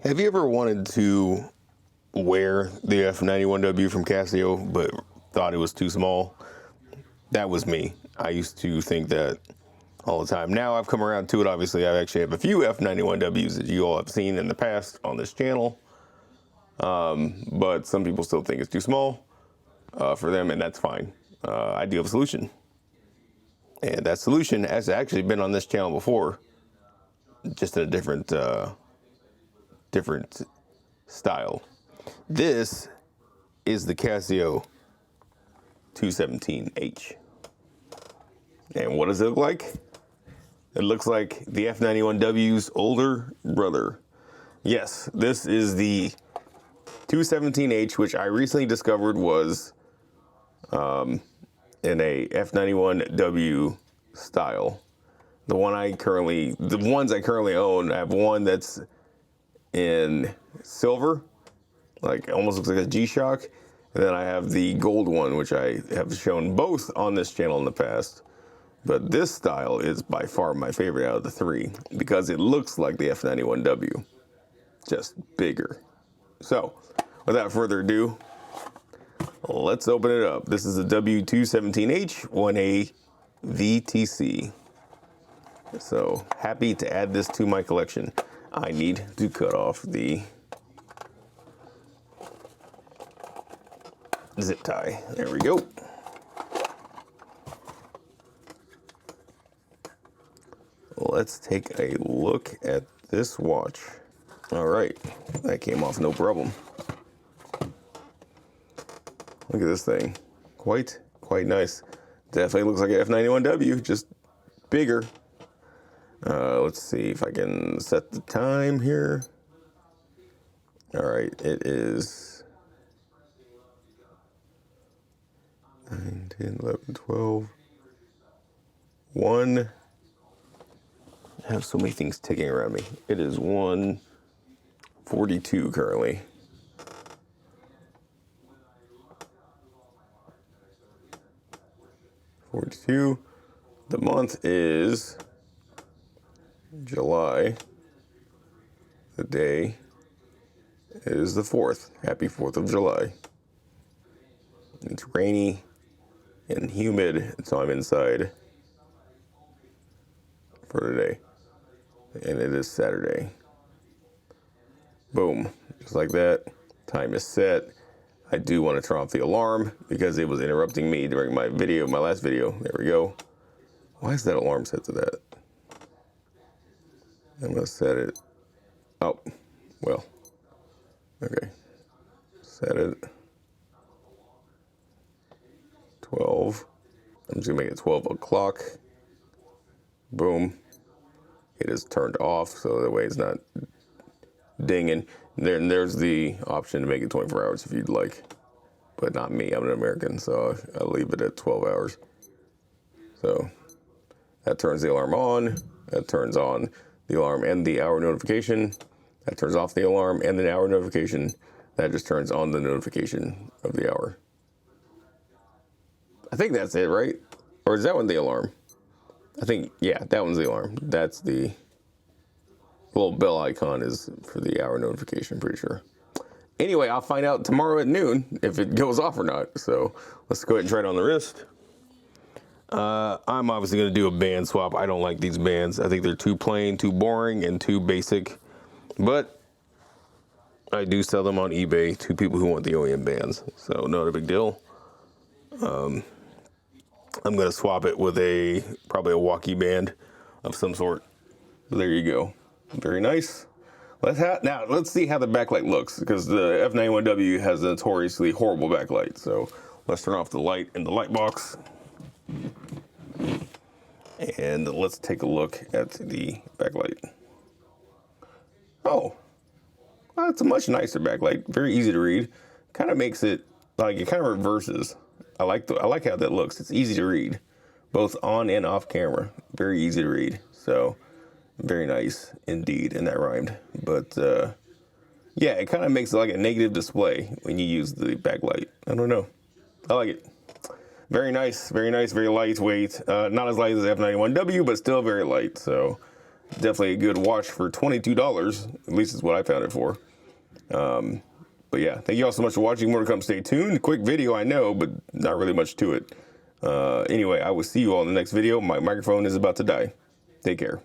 Have you ever wanted to wear the F91W from Casio, but thought it was too small? That was me. I used to think that all the time. Now I've come around to it. Obviously, I actually have a few F91Ws that you all have seen in the past on this channel. But some people still think it's too small for them, and that's fine. I do have a solution. And that solution has actually been on this channel before, just in a different style. This is the Casio 217H. And what does it look like? It looks like the F91W's older brother. Yes, this is the 217H, which I recently discovered was in a F91W style. The ones I currently own, I have one that's in silver, like almost looks like a G-Shock, and then I have the gold one, which I have shown both on this channel in the past. But this style is by far my favorite out of the three because it looks like the F91W, just bigger. So, without further ado, let's open it up. This is the W217H 1A VTC. So, happy to add this to my collection. I need to cut off the zip tie. There we go. Let's take a look at this watch. All right, that came off no problem. Look at this thing, quite nice. Definitely looks like an F91W, just bigger. Let's see if I can set the time here. All right, it is 9, 10, 11, 12, 1. I have so many things ticking around me. It is 1:42 currently. The month is July. The day is the 4th. Happy 4th of July. It's rainy and humid, so I'm inside for today. And it is Saturday. Boom. Just like that. Time is set. I do want to turn off the alarm because it was interrupting me during my last video. There we go. Why is that alarm set to that? I'm going to set it. Oh, well. Okay. Set it. 12. I'm just going to make it 12 o'clock. Boom. It is turned off so that way it's not dinging. Then there's the option to make it 24 hours if you'd like, but not me. I'm an American, so I'll leave it at 12 hours. So that turns the alarm on. That turns on the alarm and the hour notification. That turns off the alarm and the hour notification. That just turns on the notification of the hour. I think that's it, right? Or is that one the alarm? I think, yeah, that one's the alarm. That's the little bell icon is for the hour notification, pretty sure. Anyway, I'll find out tomorrow at noon if it goes off or not. So let's go ahead and try it on the wrist. I'm obviously going to do a band swap. I don't like these bands. I think they're too plain, too boring, and too basic. But I do sell them on eBay to people who want the OEM bands. So not a big deal. I'm going to swap it with probably a walkie band of some sort. There you go. Very nice. Now, let's see how the backlight looks, because the F91W has a notoriously horrible backlight. So let's turn off the light in the light box. And let's take a look at the backlight. Oh, well, it's a much nicer backlight. Very easy to read. Kind of makes it, like, it kind of reverses. I like how that looks. It's easy to read, both on and off camera. Very easy to read. So very nice indeed, and that rhymed. But yeah, it kind of makes it like a negative display when you use the backlight. I don't know. I like it. Very nice, very lightweight. Not as light as the F91W, but still very light. So Definitely a good watch for $22. At least is what I found it for. But yeah, thank you all so much for watching. More to come. Stay tuned. Quick video, I know, but not really much to it. Anyway, I will see you all in the next video. My microphone is about to die. Take care.